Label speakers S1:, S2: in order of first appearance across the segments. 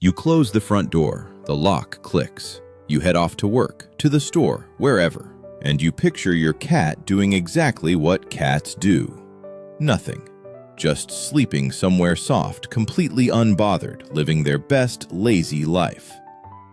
S1: You close the front door, the lock clicks. You head off to work, to the store, wherever, and you picture your cat doing exactly what cats do. Nothing. Just sleeping somewhere soft, completely unbothered, living their best lazy life.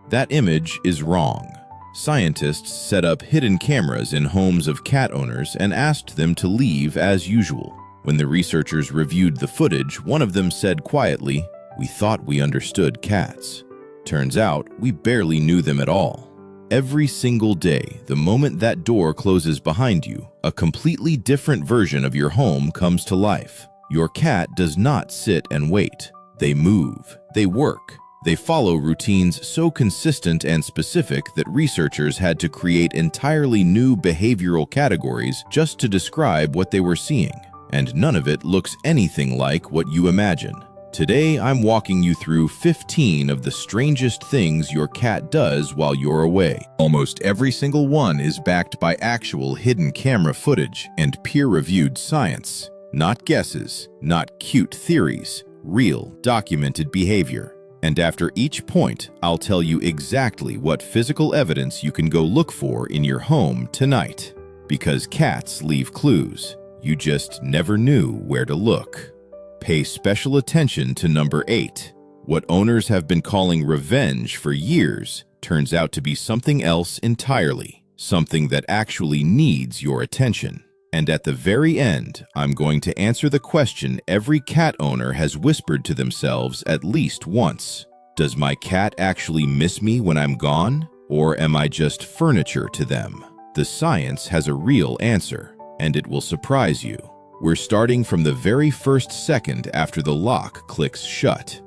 S1: That image is wrong. Scientists set up hidden cameras in homes of cat owners and asked them to leave as usual. When the researchers reviewed the footage, one of them said quietly, "We thought we understood cats. Turns out, we barely knew them at all." Every single day, the moment that door closes behind you, a completely different version of your home comes to life. Your cat does not sit and wait. They move, they work, they follow routines so consistent and specific that researchers had to create entirely new behavioral categories just to describe what they were seeing. And none of it looks anything like what you imagine. Today, I'm walking you through 15 of the strangest things your cat does while you're away. Almost every single one is backed by actual hidden camera footage and peer-reviewed science. Not guesses, not cute theories, real, documented behavior. And after each point, I'll tell you exactly what physical evidence you can go look for in your home tonight. Because cats leave clues. You just never knew where to look. Pay special attention to number 8. What owners have been calling revenge for years turns out to be something else entirely. Something that actually needs your attention. And at the very end, I'm going to answer the question every cat owner has whispered to themselves at least once. Does my cat actually miss me when I'm gone? Or am I just furniture to them? The science has a real answer, and it will surprise you. We're starting from the very first second after the lock clicks shut.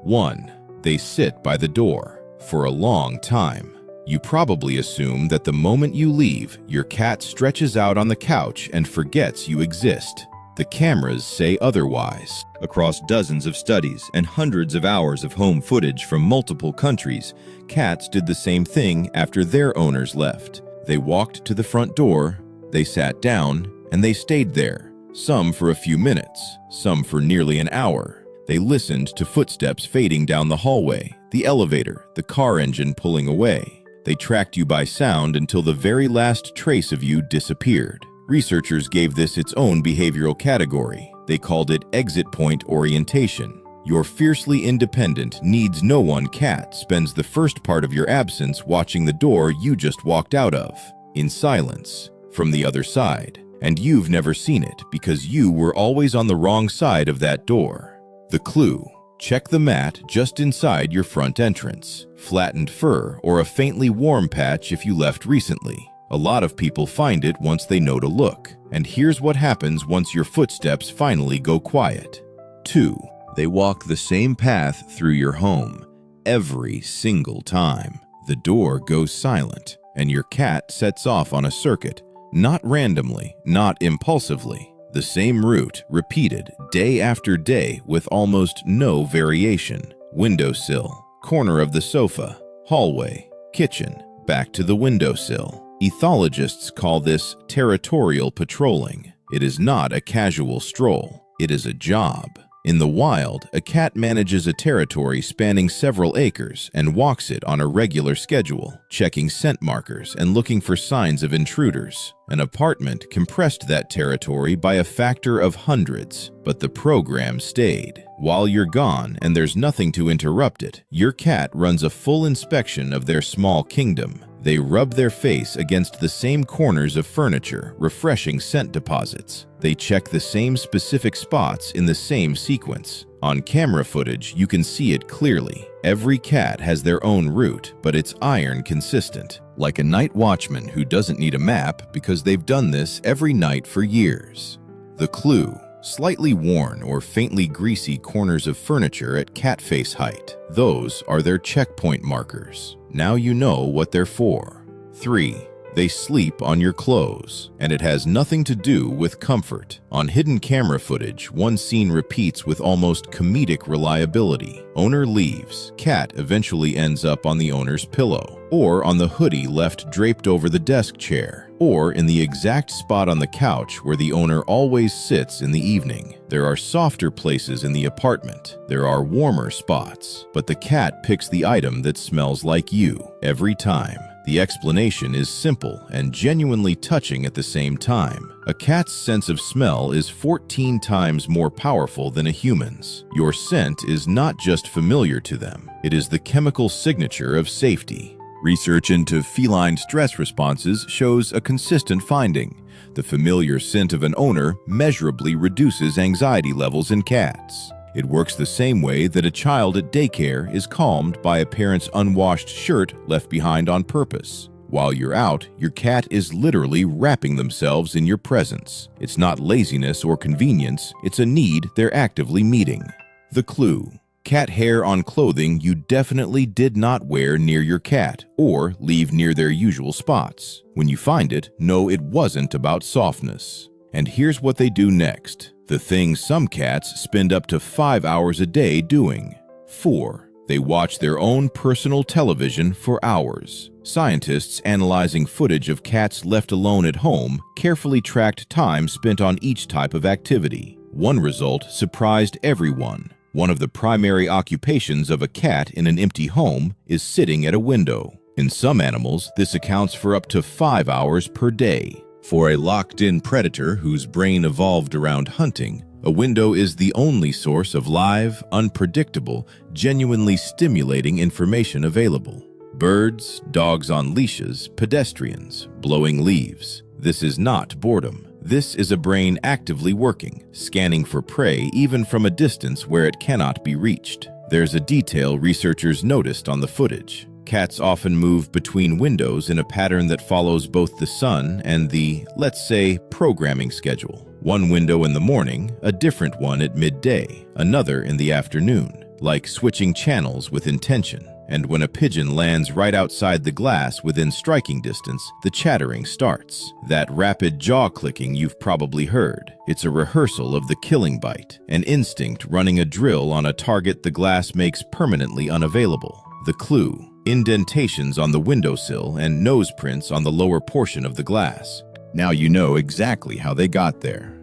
S1: 1. They sit by the door for a long time. You probably assume that the moment you leave, your cat stretches out on the couch and forgets you exist. The cameras say otherwise. Across dozens of studies and hundreds of hours of home footage from multiple countries, cats did the same thing after their owners left. They walked to the front door, they sat down, and they stayed there. Some for a few minutes, some for nearly an hour. They listened to footsteps fading down the hallway, the elevator, the car engine pulling away. They tracked you by sound until the very last trace of you disappeared. Researchers gave this its own behavioral category. They called it exit point orientation. Your fiercely independent, needs-no-one cat spends the first part of your absence watching the door you just walked out of, in silence, from the other side. And you've never seen it because you were always on the wrong side of that door. The clue: check the mat just inside your front entrance. Flattened fur or a faintly warm patch if you left recently. A lot of people find it once they know to look. And here's what happens once your footsteps finally go quiet. 2. They walk the same path through your home every single time. The door goes silent and your cat sets off on a circuit. Not randomly, not impulsively. The same route, repeated day after day with almost no variation. Windowsill, corner of the sofa, hallway, kitchen, back to the windowsill. Ethologists call this territorial patrolling. It is not a casual stroll. It is a job. In the wild, a cat manages a territory spanning several acres and walks it on a regular schedule, checking scent markers and looking for signs of intruders. An apartment compressed that territory by a factor of hundreds, but the program stayed. While you're gone and there's nothing to interrupt it, your cat runs a full inspection of their small kingdom. They rub their face against the same corners of furniture, refreshing scent deposits. They check the same specific spots in the same sequence. On camera footage, you can see it clearly. Every cat has their own route, but it's iron consistent. Like a night watchman who doesn't need a map because they've done this every night for years. The clue: slightly worn or faintly greasy corners of furniture at cat face height. Those are their checkpoint markers. Now you know what they're for. 3. They sleep on your clothes, and it has nothing to do with comfort. On hidden camera footage, one scene repeats with almost comedic reliability. Owner leaves, cat eventually ends up on the owner's pillow, or on the hoodie left draped over the desk chair. or in the exact spot on the couch where the owner always sits in the evening. There are softer places in the apartment. There are warmer spots, but the cat picks the item that smells like you every time. The explanation is simple and genuinely touching at the same time. A cat's sense of smell is 14 times more powerful than a human's. Your scent is not just familiar to them, it is the chemical signature of safety. Research into feline stress responses shows a consistent finding. The familiar scent of an owner measurably reduces anxiety levels in cats. It works the same way that a child at daycare is calmed by a parent's unwashed shirt left behind on purpose. While you're out, your cat is literally wrapping themselves in your presence. It's not laziness or convenience, it's a need they're actively meeting. The clue: cat hair on clothing you definitely did not wear near your cat or leave near their usual spots. When you find it, know it wasn't about softness. And here's what they do next. The thing some cats spend up to 5 hours a day doing. 4. They watch their own personal television for hours. Scientists analyzing footage of cats left alone at home carefully tracked time spent on each type of activity. One result surprised everyone. One of the primary occupations of a cat in an empty home is sitting at a window. In some animals, this accounts for up to 5 hours per day. For a locked-in predator whose brain evolved around hunting, a window is the only source of live, unpredictable, genuinely stimulating information available. Birds, dogs on leashes, pedestrians, blowing leaves. This is not boredom. This is a brain actively working, scanning for prey even from a distance where it cannot be reached. There's a detail researchers noticed on the footage. Cats often move between windows in a pattern that follows both the sun and the, let's say, programming schedule. One window in the morning, a different one at midday, another in the afternoon, like switching channels with intention. And when a pigeon lands right outside the glass within striking distance, the chattering starts. That rapid jaw clicking you've probably heard. It's a rehearsal of the killing bite, an instinct running a drill on a target the glass makes permanently unavailable. The clue: indentations on the windowsill and nose prints on the lower portion of the glass. Now you know exactly how they got there.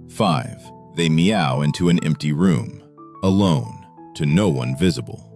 S1: 5. They meow into an empty room, alone, to no one visible.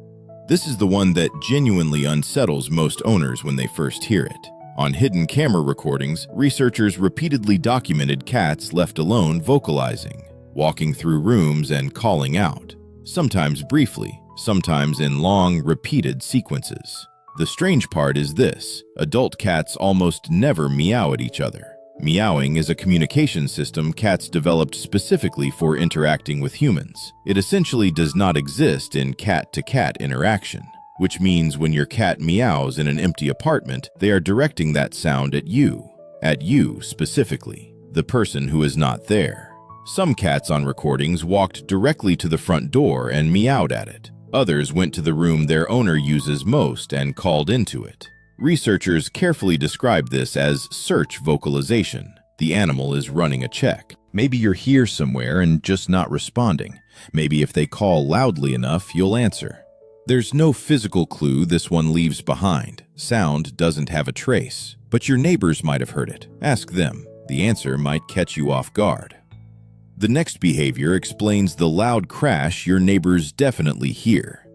S1: This is the one that genuinely unsettles most owners when they first hear it. On hidden camera recordings, researchers repeatedly documented cats left alone vocalizing, walking through rooms and calling out, sometimes briefly, sometimes in long, repeated sequences. The strange part is this: adult cats almost never meow at each other. Meowing is a communication system cats developed specifically for interacting with humans. It essentially does not exist in cat-to-cat interaction, which means when your cat meows in an empty apartment, they are directing that sound at you specifically, the person who is not there. Some cats on recordings walked directly to the front door and meowed at it. Others went to the room their owner uses most and called into it. Researchers carefully describe this as search vocalization. The animal is running a check. Maybe you're here somewhere and just not responding. Maybe if they call loudly enough, you'll answer. There's no physical clue this one leaves behind. Sound doesn't have a trace, but your neighbors might have heard it. Ask them. The answer might catch you off guard. The next behavior explains the loud crash your neighbors definitely hear.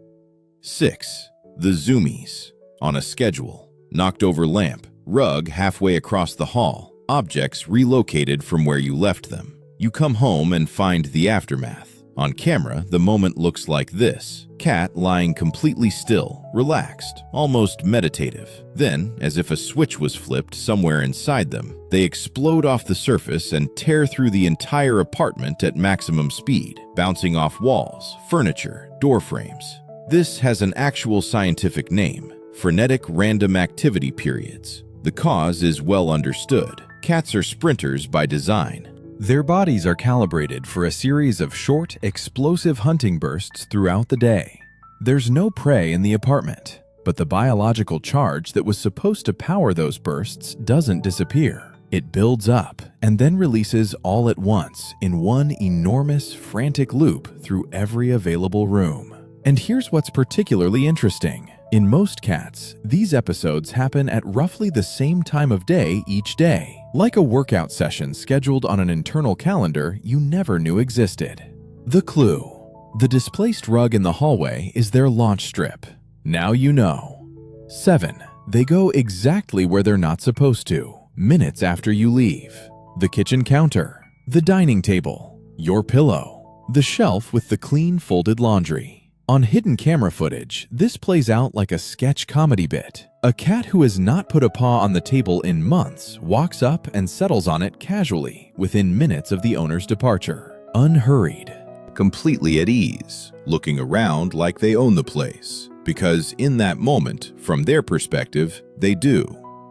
S1: 6. The zoomies. On a schedule. Knocked over lamp, rug halfway across the hall, objects relocated from where you left them. You come home and find the aftermath. On camera, the moment looks like this: cat lying completely still, relaxed, almost meditative. Then, as if a switch was flipped somewhere inside them, they explode off the surface and tear through the entire apartment at maximum speed, bouncing off walls, furniture, door frames. This has an actual scientific name: Frenetic random activity periods. The cause is well understood. Cats are sprinters by design. Their bodies are calibrated for a series of short, explosive hunting bursts throughout the day. There's no prey in the apartment, but the biological charge that was supposed to power those bursts doesn't disappear. It builds up and then releases all at once in one enormous, frantic loop through every available room. And here's what's particularly interesting. In most cats, these episodes happen at roughly the same time of day each day, like a workout session scheduled on an internal calendar you never knew existed. The clue. The displaced rug in the hallway is their launch strip. Now you know. 7. They go exactly where they're not supposed to, minutes after you leave. The kitchen counter, the dining table, your pillow, the shelf with the clean folded laundry. On hidden camera footage, this plays out like a sketch comedy bit. A cat who has not put a paw on the table in months walks up and settles on it casually within minutes of the owner's departure, unhurried. Completely at ease, looking around like they own the place. Because in that moment, from their perspective, they do.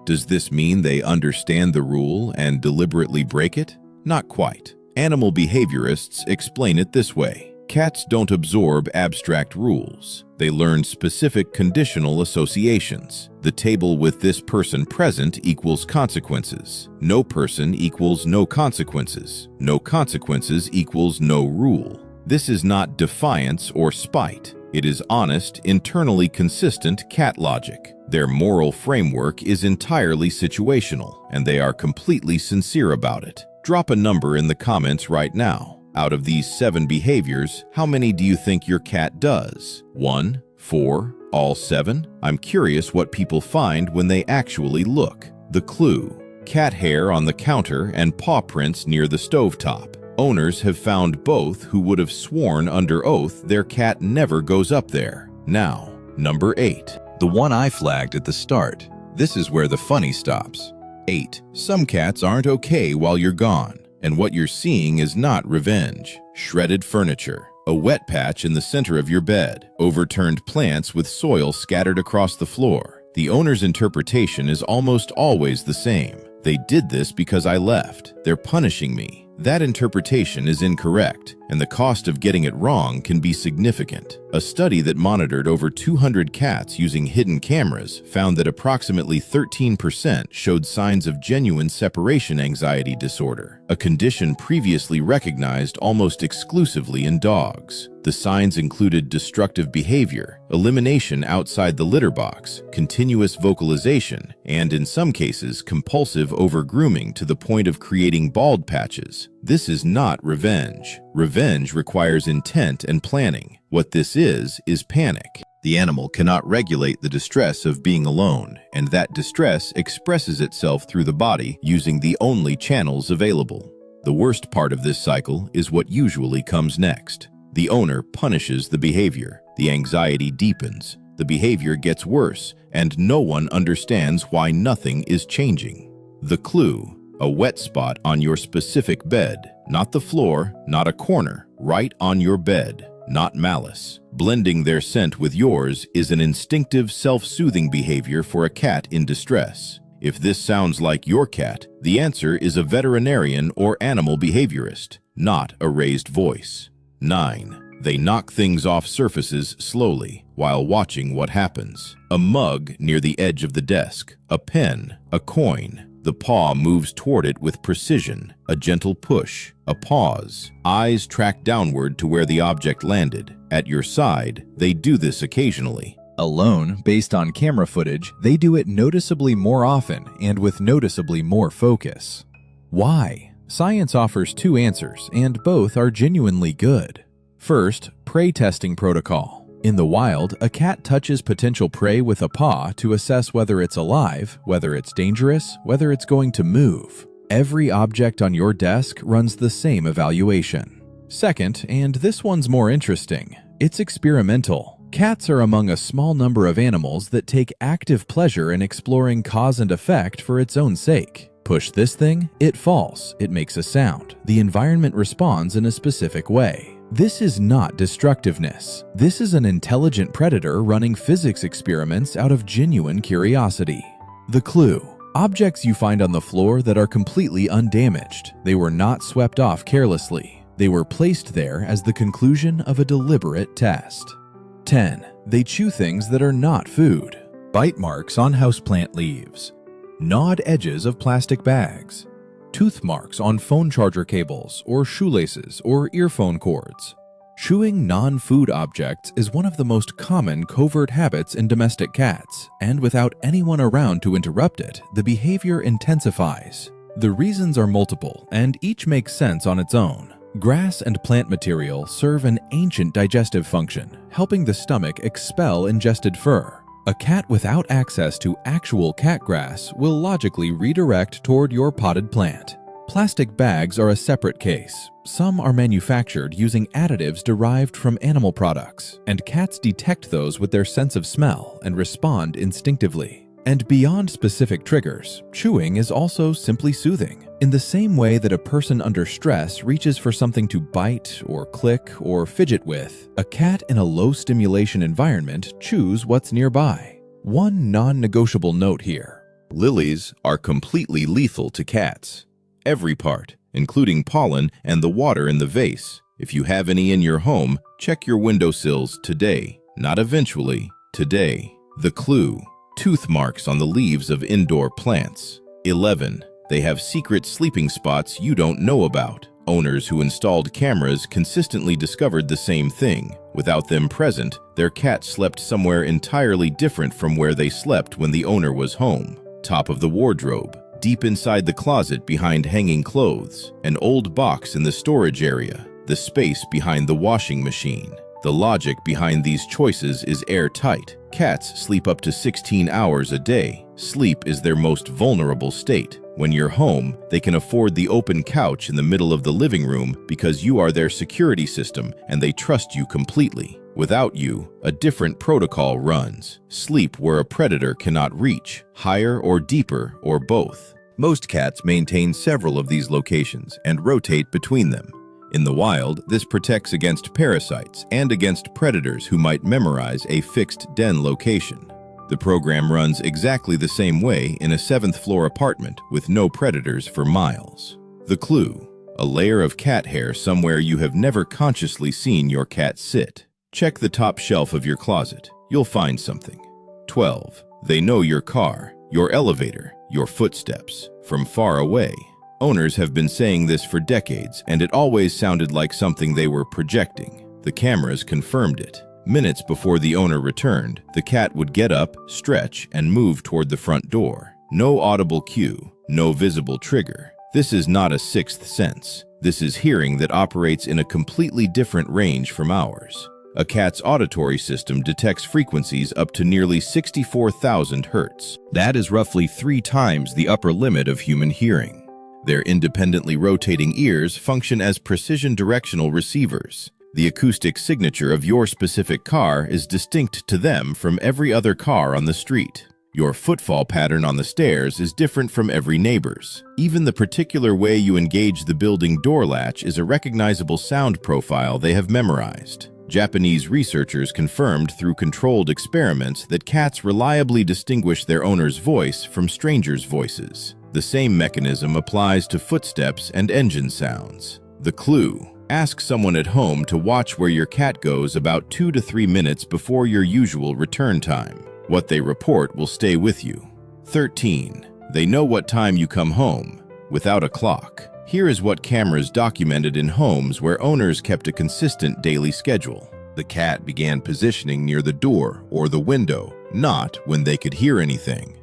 S1: Does this mean they understand the rule and deliberately break it? Not quite. Animal behaviorists explain it this way. Cats don't absorb abstract rules. They learn specific conditional associations. The table with this person present equals consequences. No person equals no consequences. No consequences equals no rule. This is not defiance or spite. It is honest, internally consistent cat logic. Their moral framework is entirely situational, and they are completely sincere about it. Drop a number in the comments right now. Out of these 7 behaviors, how many do you think your cat does? 1, 4, all 7? I'm curious what people find when they actually look. The clue. Cat hair on the counter and paw prints near the stovetop. Owners have found both who would have sworn under oath their cat never goes up there. Now, number 8. The one I flagged at the start. This is where the funny stops. 8. Some cats aren't okay while you're gone. And what you're seeing is not revenge. Shredded furniture, a wet patch in the center of your bed, overturned plants with soil scattered across the floor. The owner's interpretation is almost always the same. They did this because I left. They're punishing me. That interpretation is incorrect, and the cost of getting it wrong can be significant. A study that monitored over 200 cats using hidden cameras found that approximately 13% showed signs of genuine separation anxiety disorder, a condition previously recognized almost exclusively in dogs. The signs included destructive behavior, elimination outside the litter box, continuous vocalization, and in some cases, compulsive over-grooming to the point of creating bald patches. This is not revenge. Revenge requires intent and planning. What this is panic. The animal cannot regulate the distress of being alone, and that distress expresses itself through the body using the only channels available. The worst part of this cycle is what usually comes next. The owner punishes the behavior. The anxiety deepens. The behavior gets worse, and no one understands why nothing is changing. The clue. A wet spot on your specific bed. Not the floor, not a corner. Right on your bed. Not malice. Blending their scent with yours is an instinctive, self-soothing behavior for a cat in distress. If this sounds like your cat, the answer is a veterinarian or animal behaviorist, not a raised voice. 9. They knock things off surfaces slowly while watching what happens. A mug near the edge of the desk, a pen, a coin. The paw moves toward it with precision, a gentle push, a pause. Eyes track downward to where the object landed. At your side, they do this occasionally. Alone, based on camera footage, they do it noticeably more often and with noticeably more focus. Why? Science offers 2 answers, and both are genuinely good. First, prey testing protocol. In the wild, a cat touches potential prey with a paw to assess whether it's alive, whether it's dangerous, whether it's going to move. Every object on your desk runs the same evaluation. Second, and this one's more interesting, it's experimental. Cats are among a small number of animals that take active pleasure in exploring cause and effect for its own sake. Push this thing, it falls, it makes a sound. The environment responds in a specific way. This is not destructiveness. This is an intelligent predator running physics experiments out of genuine curiosity. The clue. Objects you find on the floor that are completely undamaged. They were not swept off carelessly. They were placed there as the conclusion of a deliberate test. 10. They chew things that are not food. Bite marks on houseplant leaves. Gnawed edges of plastic bags. Tooth marks on phone charger cables or shoelaces or earphone cords. Chewing non-food objects is one of the most common covert habits in domestic cats, and without anyone around to interrupt it, the behavior intensifies. The reasons are multiple, and each makes sense on its own. Grass and plant material serve an ancient digestive function, helping the stomach expel ingested fur. A cat without access to actual cat grass will logically redirect toward your potted plant. Plastic bags are a separate case. Some are manufactured using additives derived from animal products, and cats detect those with their sense of smell and respond instinctively. And beyond specific triggers, chewing is also simply soothing. In the same way that a person under stress reaches for something to bite or click or fidget with, a cat in a low-stimulation environment chews what's nearby. One non-negotiable note here: lilies are completely lethal to cats. Every part, including pollen and the water in the vase. If you have any in your home, check your windowsills today, not eventually, today. The clue: tooth marks on the leaves of indoor plants. 11. They have secret sleeping spots you don't know about. Owners who installed cameras consistently discovered the same thing. Without them present, their cat slept somewhere entirely different from where they slept when the owner was home. Top of the wardrobe, deep inside the closet behind hanging clothes, an old box in the storage area, the space behind the washing machine. The logic behind these choices is airtight. Cats sleep up to 16 hours a day. Sleep is their most vulnerable state. When you're home, they can afford the open couch in the middle of the living room because you are their security system and they trust you completely. Without you, a different protocol runs. Sleep where a predator cannot reach, higher or deeper or both. Most cats maintain several of these locations and rotate between them. In the wild, this protects against parasites and against predators who might memorize a fixed den location. The program runs exactly the same way in a 7th-floor apartment with no predators for miles. The clue: a layer of cat hair somewhere you have never consciously seen your cat sit. Check the top shelf of your closet. You'll find something. 12. They know your car, your elevator, your footsteps, from far away. Owners have been saying this for decades, and it always sounded like something they were projecting. The cameras confirmed it. Minutes before the owner returned, the cat would get up, stretch, and move toward the front door. No audible cue, no visible trigger. This is not a sixth sense. This is hearing that operates in a completely different range from ours. A cat's auditory system detects frequencies up to nearly 64,000 hertz. That is roughly 3 times the upper limit of human hearing. Their independently rotating ears function as precision directional receivers. The acoustic signature of your specific car is distinct to them from every other car on the street. Your footfall pattern on the stairs is different from every neighbor's. Even the particular way you engage the building door latch is a recognizable sound profile they have memorized. Japanese researchers confirmed through controlled experiments that cats reliably distinguish their owner's voice from strangers' voices. The same mechanism applies to footsteps and engine sounds. The clue: ask someone at home to watch where your cat goes about 2 to 3 minutes before your usual return time. What they report will stay with you. 13. They know what time you come home, without a clock. Here is what cameras documented in homes where owners kept a consistent daily schedule. The cat began positioning near the door or the window, not when they could hear anything.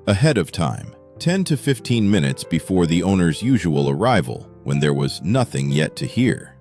S1: Ahead of time, 10 to 15 minutes before the owner's usual arrival, when there was nothing yet to hear.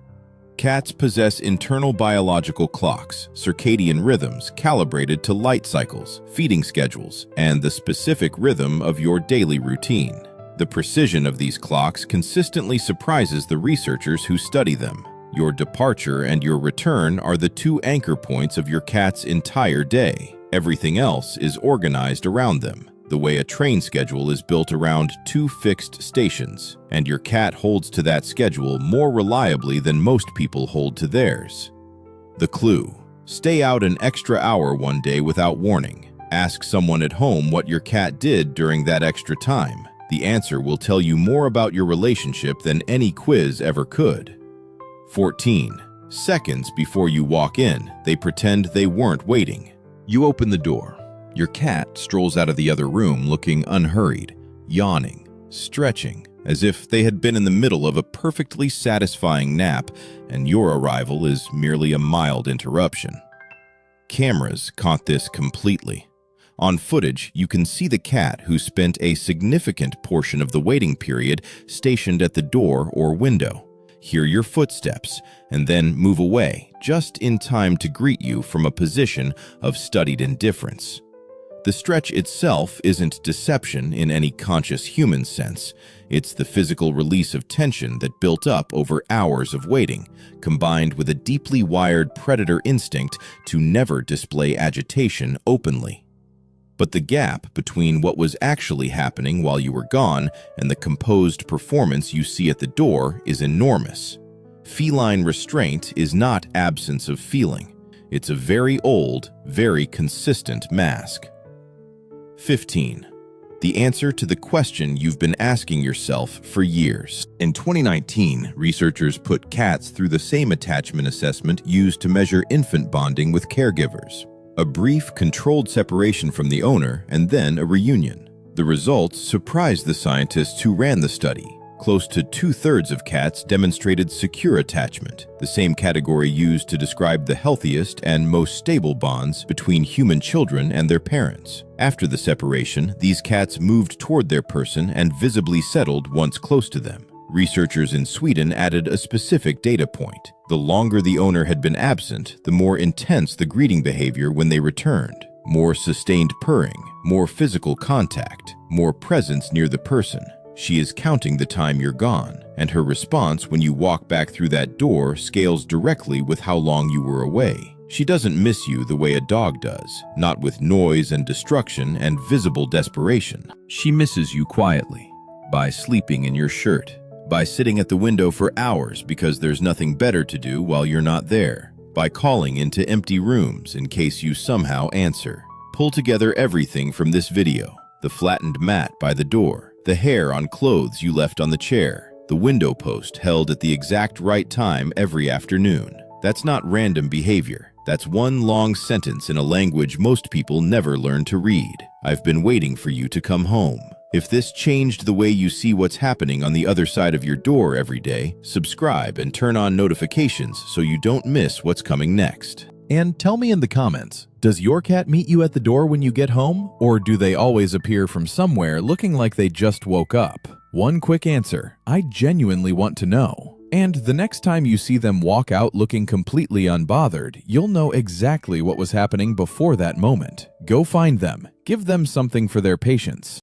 S1: Cats possess internal biological clocks, circadian rhythms calibrated to light cycles, feeding schedules, and the specific rhythm of your daily routine. The precision of these clocks consistently surprises the researchers who study them. Your departure and your return are the 2 anchor points of your cat's entire day. Everything else is organized around them, the way a train schedule is built around 2 fixed stations, and your cat holds to that schedule more reliably than most people hold to theirs. The clue: stay out an extra hour one day without warning. Ask someone at home what your cat did during that extra time. The answer will tell you more about your relationship than any quiz ever could. 14. Seconds before you walk in, they pretend they weren't waiting. You open the door. Your cat strolls out of the other room looking unhurried, yawning, stretching, as if they had been in the middle of a perfectly satisfying nap and your arrival is merely a mild interruption. Cameras caught this completely. On footage, you can see the cat who spent a significant portion of the waiting period stationed at the door or window, hear your footsteps, and then move away just in time to greet you from a position of studied indifference. The stretch itself isn't deception in any conscious human sense. It's the physical release of tension that built up over hours of waiting, combined with a deeply wired predator instinct to never display agitation openly. But the gap between what was actually happening while you were gone and the composed performance you see at the door is enormous. Feline restraint is not absence of feeling. It's a very old, very consistent mask. 15. The answer to the question you've been asking yourself for years. In 2019, researchers put cats through the same attachment assessment used to measure infant bonding with caregivers. A brief, controlled separation from the owner, and then a reunion. The results surprised the scientists who ran the study. Close to 2/3 of cats demonstrated secure attachment, the same category used to describe the healthiest and most stable bonds between human children and their parents. After the separation, these cats moved toward their person and visibly settled once close to them. Researchers in Sweden added a specific data point. The longer the owner had been absent, the more intense the greeting behavior when they returned. More sustained purring, more physical contact, more presence near the person. She is counting the time you're gone, and her response when you walk back through that door scales directly with how long you were away. She doesn't miss you the way a dog does, not with noise and destruction and visible desperation. She misses you quietly, by sleeping in your shirt, by sitting at the window for hours because there's nothing better to do while you're not there, by calling into empty rooms in case you somehow answer. Pull together everything from this video: the flattened mat by the door, the hair on clothes you left on the chair, the window post held at the exact right time every afternoon. That's not random behavior. That's one long sentence in a language most people never learn to read. I've been waiting for you to come home. If this changed the way you see what's happening on the other side of your door every day, subscribe and turn on notifications so you don't miss what's coming next.
S2: And tell me in the comments, does your cat meet you at the door when you get home? Or do they always appear from somewhere looking like they just woke up? One quick answer, I genuinely want to know. And the next time you see them walk out looking completely unbothered, you'll know exactly what was happening before that moment. Go find them. Give them something for their patience.